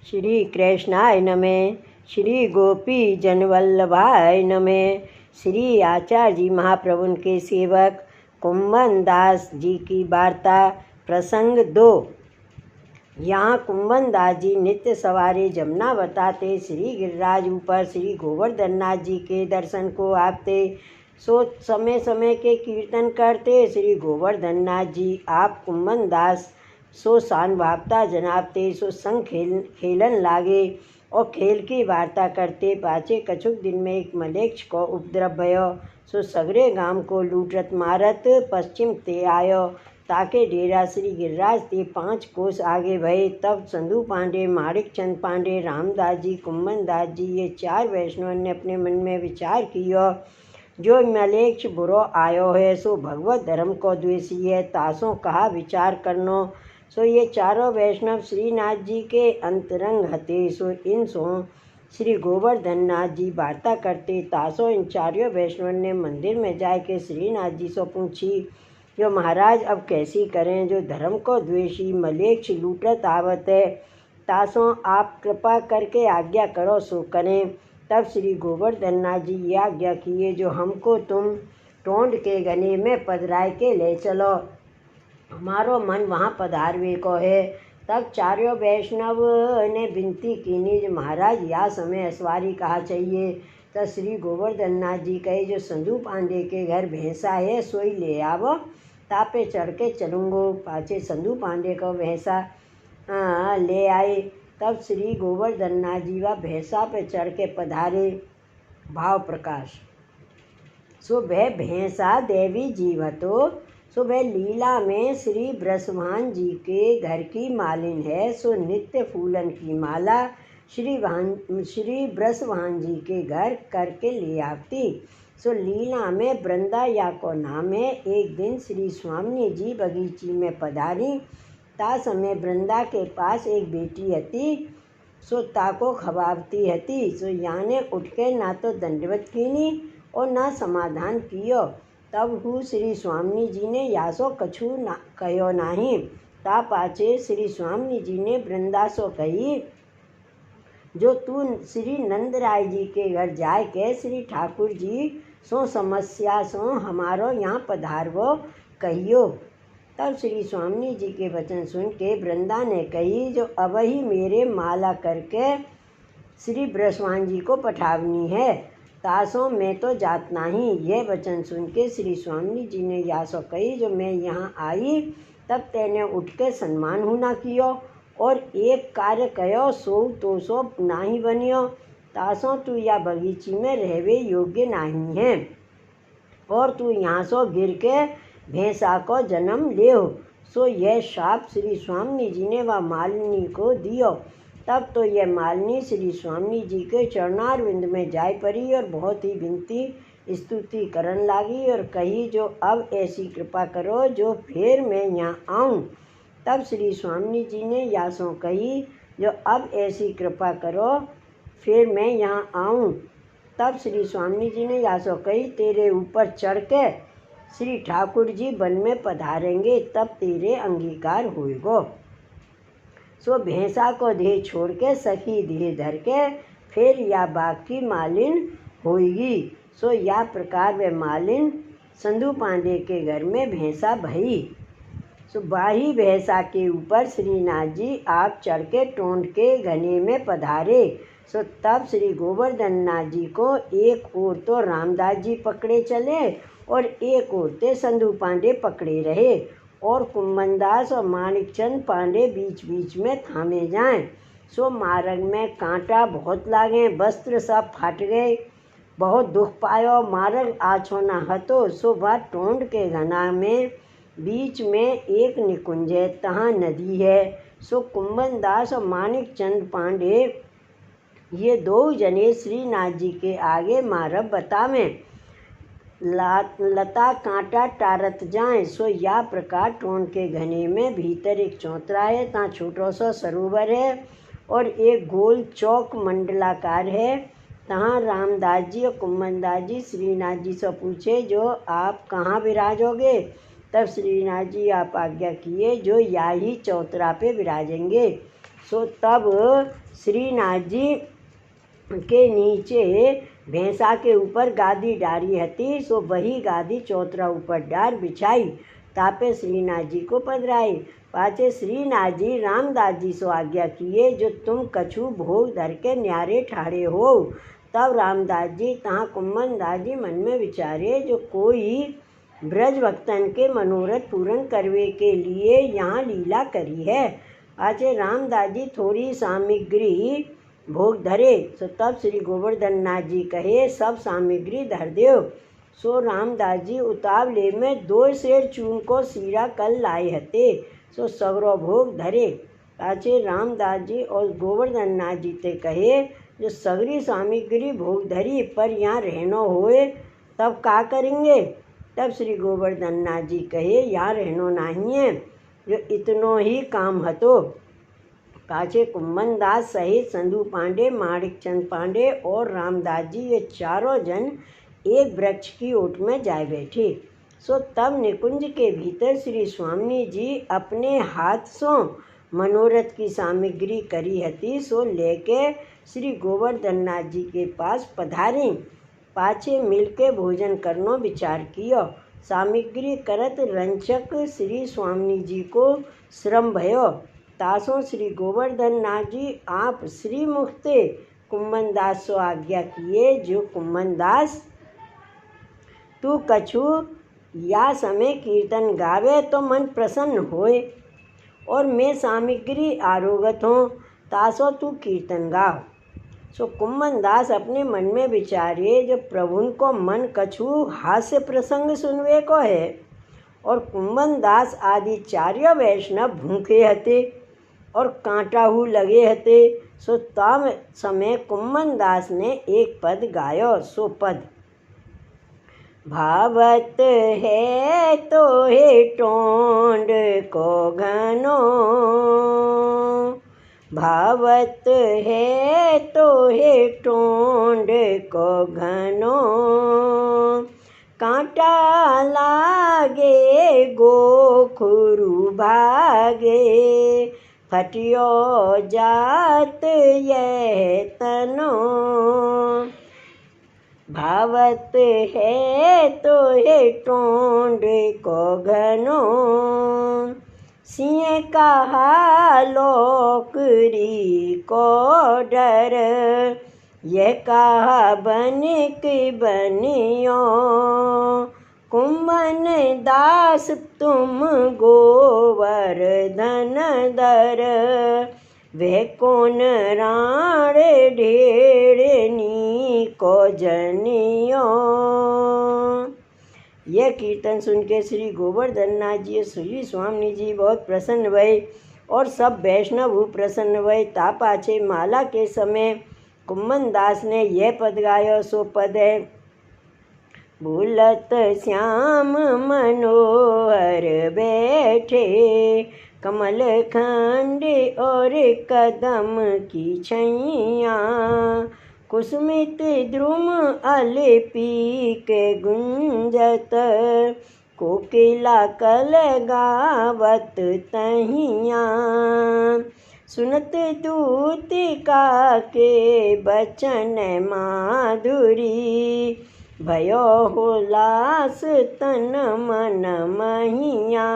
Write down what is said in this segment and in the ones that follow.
श्री कृष्णाय नमः। श्री गोपी जनवल्लभाय नमः। श्री आचार्य जी महाप्रभु के सेवक कुंभन दास जी की वार्ता। प्रसंग 2। यहाँ कुंभन दास जी नित्य सवारी जमुना बताते श्री गिरिराज ऊपर श्री गोवर्धननाथ जी के दर्शन को आपते। सो समय समय के कीर्तन करते श्री गोवर्धननाथ जी आप कुंभन दास सो शान भावता जनाबते। सो संग खेलन लागे और खेल की वार्ता करते। पाछे कछुक दिन में एक मलेच्छ को उपद्रव भयो। सो सगरे गांव को लूटत मारत पश्चिम ते आयो। ताके डेरा श्री गिरिराज ते 5 कोस आगे भये। तब संधु पांडे, माणिक चंद पांडे, रामदास जी, कुंभन दास जी ये 4 वैष्णव ने अपने मन में विचार कियो, जो मलेच्छ बुरो आयो है सो भगवत धर्म को द्वेषी है। तासों कहा विचार करनो। सो ये 4 वैष्णव श्रीनाथ जी के अंतरंग हते। सो इन सो श्री गोवर्धननाथ जी वार्ता करते। तासों इन 4 वैष्णव ने मंदिर में जाके श्रीनाथ जी से पूछी, जो महाराज अब कैसी करें, जो धर्म को द्वेषी मलेच्छ लूटत आवत है। तासों आप कृपा करके आज्ञा करो सो करें। तब श्री गोवर्धननाथ जी ये आज्ञा किए, जो हमको तुम टोंड के गने में पधराए के ले चलो, हमारो मन वहाँ पधारवे को है। तब 4 वैष्णव ने विनती कीनी, जो महाराज या समय असवारी कहा चाहिए। तब श्री गोवर्धननाथ जी कहे, जो संधु पांडे के घर भैंसा है सोई ले आवो, तापे चढ़ के चलूँगो। पाछे संधु पांडे को भैंसा ले आए। तब श्री गोवर्धननाथ जी व भैंसा पे चढ़ के पधारे। भाव प्रकाश। सो वह भैंसा देवी जीवतो। सो वह लीला में श्री ब्रसवान जी के घर की मालिन है। सो नित्य फूलन की माला श्री ब्रसवान जी के घर करके ले आती। सो लीला में वृंदा या को नाम है। एक दिन श्री स्वामी जी बगीची में पधारी। ता समय वृंदा के पास एक बेटी हती। सो ताको खवावती हती। सो याने उठ के ना तो दंडवत कीनी और ना समाधान कियो। तब हु श्री स्वामी जी ने यासो कछु ना कहो नाही। ता पाछे श्री स्वामी जी ने वृंदा सो कही, जो तू श्री नंदराय जी के घर जाए के श्री ठाकुर जी सो समस्या सो हमारो यहाँ पधारवो कहियो। तब श्री स्वामी जी के वचन सुन के वृंदा ने कही, जो अब ही मेरे माला करके श्री ब्रसवान जी को पठावनी है, तासों मैं तो जात नहीं। यह वचन सुन के श्री स्वामी जी ने यासो कही, जो मैं यहाँ आई तब तेने उठ के सम्मान होना कियो और एक कार्य कयो सो तो सो नाही बनियो। तासों तू या बगीची में रहवे योग्य नहीं है और तू यहाँ सो गिर के भैंसा को जन्म ले हो। सो यह शाप श्री स्वामी जी ने वह मालिनी को दियो। तब तो यह मालिनी श्री स्वामी जी के चरणारविंद में जाय पड़ी और बहुत ही विनती स्तुति करन लागी और कही, जो अब ऐसी कृपा करो जो फिर मैं यहाँ आऊँ। तब श्री स्वामी जी ने यासों कही, जो अब ऐसी कृपा करो फिर मैं यहाँ आऊँ। तब श्री स्वामी जी ने यासों कही, तेरे ऊपर चढ़ के श्री ठाकुर जी वन में पधारेंगे, तब तेरे अंगीकार होएगो। सो भैंसा को देह छोड़ के सखी देह धर के फिर या बाग की मालिन होएगी। सो या प्रकार वे मालिन संधु पांडे के घर में भैंसा भई। सो बाही भैंसा के ऊपर श्रीनाथ जी आप चढ़ के टोंड के घने में पधारे। सो तब श्री गोवर्धननाथ जी को एक ओर तो रामदास जी पकड़े चले और एक ओर ते संधु पांडे पकड़े रहे और कुंभन दास और माणिकचंद पांडे बीच बीच में थामे जाएं। सो मार्ग में कांटा बहुत लागे, वस्त्र सब फाट गए, बहुत दुख पायो। मार्ग आछो न हतो। सो वह टोंड के घना में बीच में एक निकुंज है, तहाँ नदी है। सो कुंभन दास और माणिकचंद पांडे ये 2 जने श्रीनाथ जी के आगे मार्ग बतावें। लता कांटा टारत जाए। सो या प्रकार टोंड के घने में भीतर एक चौतरा है, तहाँ छोटो सा सरोवर है और एक गोल चौक मंडलाकार है। तहाँ रामदास जी और कुंभन दास जी श्रीनाथ जी से पूछे, जो आप कहाँ विराजोगे। तब श्रीनाथ जी आप आज्ञा किए, जो या ही चौतरा पे विराजेंगे। सो तब श्रीनाथ जी के नीचे भैंसा के ऊपर गादी डारी हती। सो वही गादी चौतरा ऊपर डार बिछाई। तापे श्रीनाथ जी को पधराई। पाछे श्रीनाथ जी रामदास जी सो आज्ञा किए, जो तुम कछु भोग धर के न्यारे ठाड़े हो। तब रामदास जी तहाँ कुम्मनदास जी मन में विचारे, जो कोई ब्रज भक्तन के मनोरथ पूर्ण करवे के लिए यहाँ लीला करी है। पाछे रामदास जी थोड़ी सामग्री भोग धरे। सो तब श्री गोवर्धन नाथ जी कहे, सब सामग्री धर देव। सो रामदास जी उतावले में 2 सेर चून को सीरा कल लाए हते। सो सगरो भोग धरे। पाछे रामदास जी और गोवर्धन नाथ जी ते कहे, जो सगरी सामग्री भोग धरी पर यहाँ रहनो होए तब का करेंगे। तब श्री गोवर्धन नाथ जी कहे, यहाँ रहनो नहीं है, जो इतनो ही काम हतो। पाछे कुम्मनदास सहित संधू पांडे, माणिक चंद पांडे और रामदास जी ये चारों जन एक वृक्ष की ओट में जा बैठे। सो तब निकुंज के भीतर श्री स्वामी जी अपने हाथ सो मनोरथ की सामग्री करी हती। सो लेके श्री गोवर्धन नाथ जी के पास पधारी। पाछे मिलके भोजन करनो विचार कियो। सामग्री करत रंचक श्री स्वामी जी को श्रम भयो। तासों श्री गोवर्धन नाथ जी आप श्री मुक्ते कुम्मनदास सो आज्ञा किए, जो कुम्मनदास तू कछु या समय कीर्तन गावे तो मन प्रसन्न होए, और मैं सामग्री आरोगत हूँ, तासो तू कीर्तन गाओ। सो कुम्मनदास अपने मन में विचारे, जो प्रभुन को मन कछु हास्य प्रसंग सुनवे को है, और कुम्मनदास आदि चार्य वैष्णव भूखे हते और कांटाहू लगे हते। सो तम समय कुम्मनदास ने एक पद गायो। सो पद, भावत है तो हे टोंड को घनो, भावत है तो हे टोंड को घनो, कांटा लागे गोखुरु भागे, फटियो जात यह तनो, भावत है तो हे टोंड को घनो, सिंह कहा लोकरी को डर, यह कहा बनिक बनियो, कुम्मन दास तुम गोवर्धन दर, वह कौन राण ढेड़नी को जनियो। यह कीर्तन सुन के श्री गोवर्धन नाथ जी श्री स्वामी जी बहुत प्रसन्न भये और सब वैष्णव प्रसन्न भये। ता पाछे माला के समय कुम्मनदास ने यह पद गायो। सो पद है, भूलत श्याम मनोहर बैठे, कमल खंड और कदम की छैया, कुसुमित द्रुम अलिपी के गुंजत, कोकिला कल गावत तहिया, सुनत दूतिका के बचन माधुरी, भयो हुलास तन मन महिया,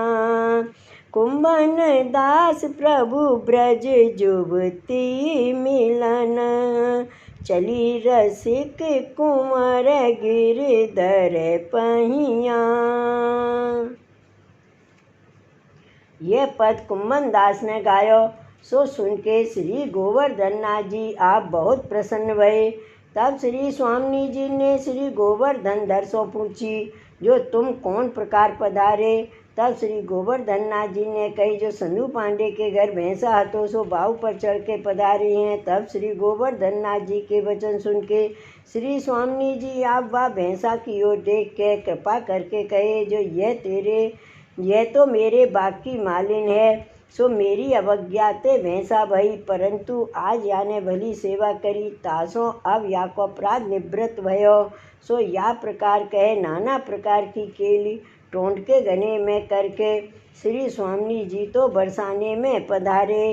कुम्मन दास प्रभु ब्रज जुबती मिलन, चली रसिक कुंवर गिरधर पहिया। यह पद कुम्मनदास ने गायो। सो सुन के श्री गोवर्धन नाथ जी आप बहुत प्रसन्न भये। तब श्री स्वामी जी ने श्री गोवर्धन धर सो पूछी, जो तुम कौन प्रकार पधारे। तब श्री गोवर्धन नाथ जी ने कही, जो संधू पांडे के घर भैंसा हतो सो बाहु पर चढ़ के पधारे हैं। तब श्री गोवर्धन नाथ जी के वचन सुन के श्री स्वामी जी आप वह भैंसा की ओर देख के कृपा करके कहे, जो यह तो मेरे बाकी मालिन है। सो मेरी अवज्ञा ते भैंसा भई, परंतु आज याने भली सेवा करी, तासो अब या को अपराध निवृत्त भयो। सो या प्रकार कहे नाना प्रकार की केली टोंड के गने में करके श्री स्वामी जी तो बरसाने में पधारे।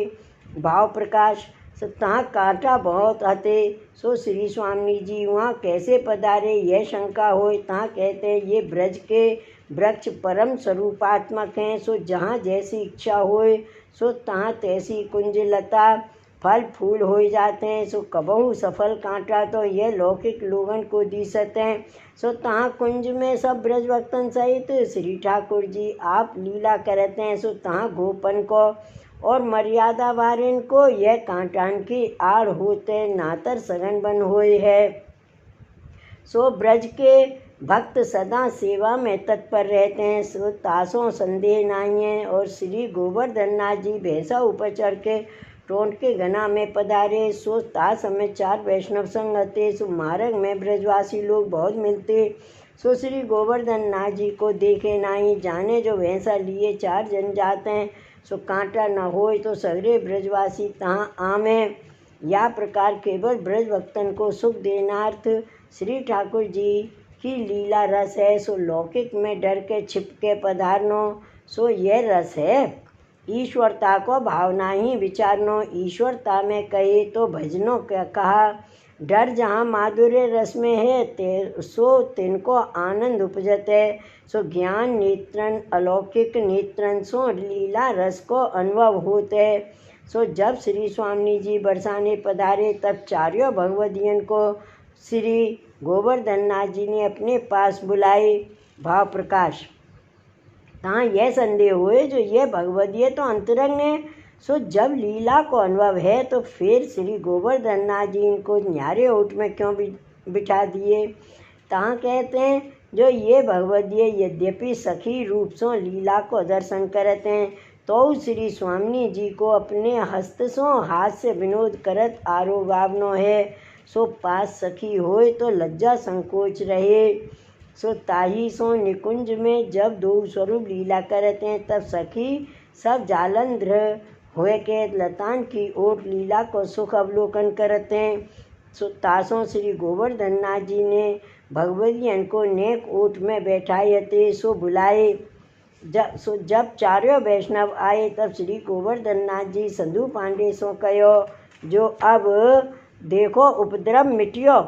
भाव प्रकाश। सो तहाँ कांटा बहुत हते, सो श्री स्वामी जी वहाँ कैसे पधारे यह शंका होय। तहाँ कहते हैं ये ब्रज के वृक्ष परम स्वरूपात्मक हैं। सो जहाँ जैसी इच्छा होय सो तहाँ तैसी कुंज लता फल फूल हो जाते हैं। सो कबहू सफल कांटा तो यह लौकिक लोगन को दिसत हैं। सो तहाँ कुंज में सब ब्रज भक्तन सहित श्री ठाकुर जी आप लीला करते हैं। सो तहाँ गोपन को और मर्यादा वारिन को यह कांटान की आड़ होते नातर सघन बन होए है। सो ब्रज के भक्त सदा सेवा में तत्पर रहते हैं। सो तासों संदेह नहीं है। और श्री गोवर्धन नाथ जी भैंसा ऊपर चढ़ के टोंट के गना में पधारे। सो ता समय 4 वैष्णव संग हते। सो मार्ग में ब्रजवासी लोग बहुत मिलते। सो श्री गोवर्धन नाथ जी को देखे नहीं, जाने जो भैंसा लिए 4 जन जाते हैं। सो कांटा न होए तो सगरे ब्रजवासी तहाँ आमे। या प्रकार केवल ब्रज भक्तन को सुख देनार्थ श्री ठाकुर जी की लीला रस है। सो लौकिक में डर के छिप के पधारनो, सो यह रस है। ईश्वरता को भावना ही विचारनो, ईश्वरता में कहे तो भजनो क्या कहा। डर जहाँ माधुर्य रस में है सो तिनको आनंद उपजत है। सो ज्ञान नेत्रन अलौकिक नेत्रन सो लीला रस को अनुभव होते है। सो जब श्री स्वामी जी बरसाने पधारे तब चारों भगवदियन को श्री गोवर्धन नाथ जी ने अपने पास बुलाए। भाव प्रकाश। तहाँ यह संदेह हुए जो यह भगवदीय तो अंतरंग है। सो जब लीला को अनुभव है तो फिर श्री गोवर्धन नाथ जी इनको न्यारे ओट में क्यों बिठा दिए। तहाँ कहते हैं जो ये भगवदीय यद्यपि सखी रूप से लीला को दर्शन करते हैं तो श्री स्वामी जी को अपने हस्त सो हाथ से विनोद करत आरोगावनो है। सो पास सखी होए तो लज्जा संकोच रहे। सो ताही सो निकुंज में जब 2 स्वरूप लीला करते हैं तब सखी सब जालंध्र हुए के लतान की ओर लीला को सुख अवलोकन करते हैं। सो तासों श्री गोवर्धन नाथ जी ने भगवदियन को नेक ओट में बैठाए थे। सो बुलाए। जब चारों वैष्णव आए तब श्री गोवर्धन नाथ जी संधु पांडे सो कहो जो अब देखो उपद्रव मिटियो।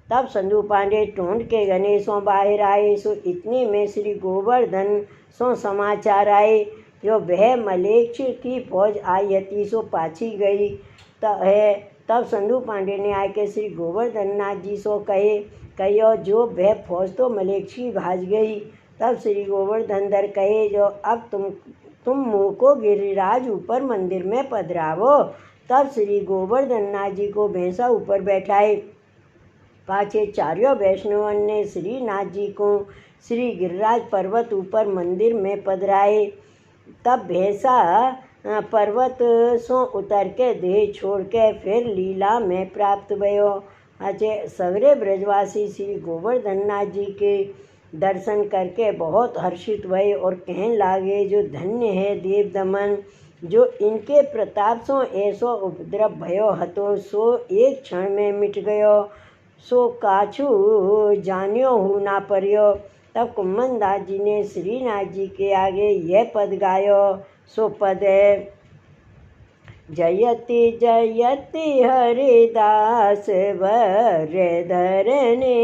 तब संधु पांडे टोंड के गने सो बाहर आए। सो इतने में श्री गोवर्धन सो समाचार आए जो वह मलेच्छ की फौज आई हती सो पाछी गई तब संधु पांडे ने आके श्री गोवर्धन नाथ जी सो कहो जो वह फौज तो मलेच्छ की भाज गई। तब श्री गोवर्धन धर कहे जो अब तुम मुँह को गिरिराज ऊपर मंदिर में पधरावो। तब श्री गोवर्धन नाथ जी को भैंसा ऊपर बैठाए। पाछे चारों वैष्णवन ने श्री नाथ जी को श्री गिरिराज पर्वत ऊपर मंदिर में पधराए। तब भैंसा पर्वत सो उतर के देह छोड़ के फिर लीला में प्राप्त भयो। अचे सगरे ब्रजवासी श्री गोवर्धन नाथ जी के दर्शन करके बहुत हर्षित भये और कहने लागे जो धन्य है देव दमन जो इनके प्रताप सो ऐसो उपद्रव भयो हतो सो एक क्षण में मिट गयो। सो काछू जान्यो हूँ ना पर्यो। तब कुम्भनदास जी ने श्रीनाथ जी के आगे यह पद गायो। सो पद है जयति जयति हरिदास वर धरने।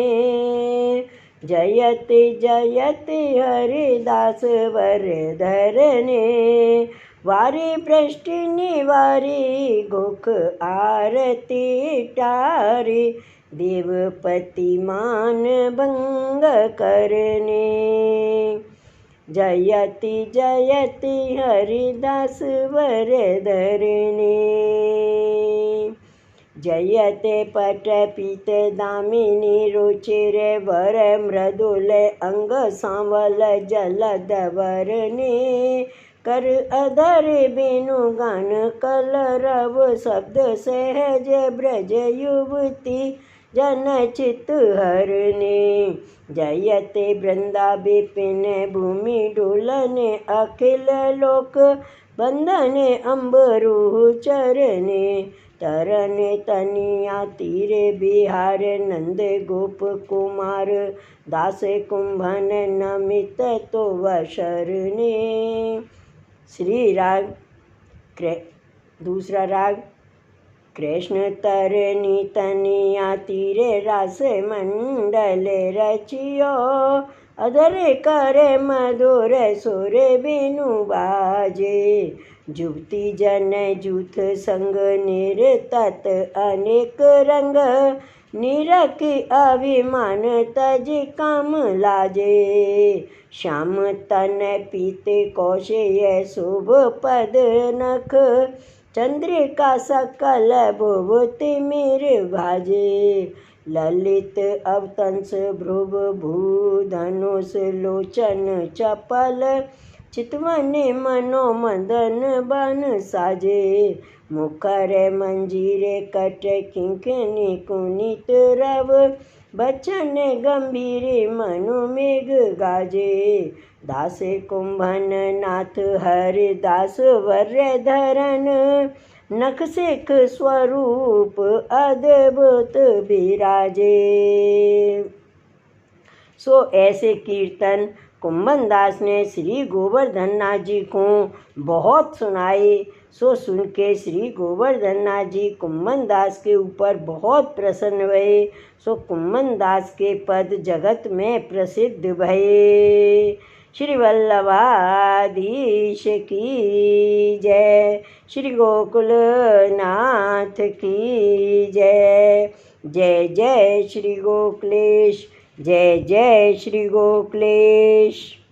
जयति जयति हरिदास वर धरने। वारी भ्रष्टि निवारी गुख आरती टारी। देवपति मान भंग करने। जयति जयति हरिदास वर धरने। जयते पट पीत दामिनी रुचिर वर मृदुल अंग सांवल जलद वरने। कर अधर बिनु गान कलरव शब्द सहज ब्रज युवती जन चित हरने। जयते वृंदा विपिन भूमि डोलने अखिल लोक बंधने अम्बरू चरने। तरने तनिया तीरे बिहार नंद गोप कुमार दास कुंभन नमित तो वशरने। श्री राग दूसरा राग कृष्ण तरनी तनिया तीरे रास मंडल रचियो अधर करे मधुर सुर बिनु बाजे जुवती जन जूथ संग निर्तत अनेक रंग निरखी अभिमान तज काम लाजे श्याम तन पीत कौशेय शुभ पद नख चंद्रिका सकल भुवति मिर भाजे ललित अवतंस भ्रुव भूधनुष लोचन चपल चितवन मनोमदन बन साजे मुखर मंजीरे कट किंकिनी कुनित रव बचन गंभीर मनु मेघ गाजे दास कुंभन नाथ हरि दास वर्य धरन नख सिख स्वरूप अद्भुत विराजे। सो ऐसे कीर्तन कुंभन दास ने श्री गोवर्धन नाथ जी को बहुत सुनाए। सो सुन के श्री गोवर्धन नाथ जी कुंभन दास के ऊपर बहुत प्रसन्न हुए। सो कुंभन दास के पद जगत में प्रसिद्ध भये। श्री वल्लभाधीश की जय, श्री गोकुल नाथ की जय। जय जय श्री गोकुलेश, जय जय श्री गोकुलेश।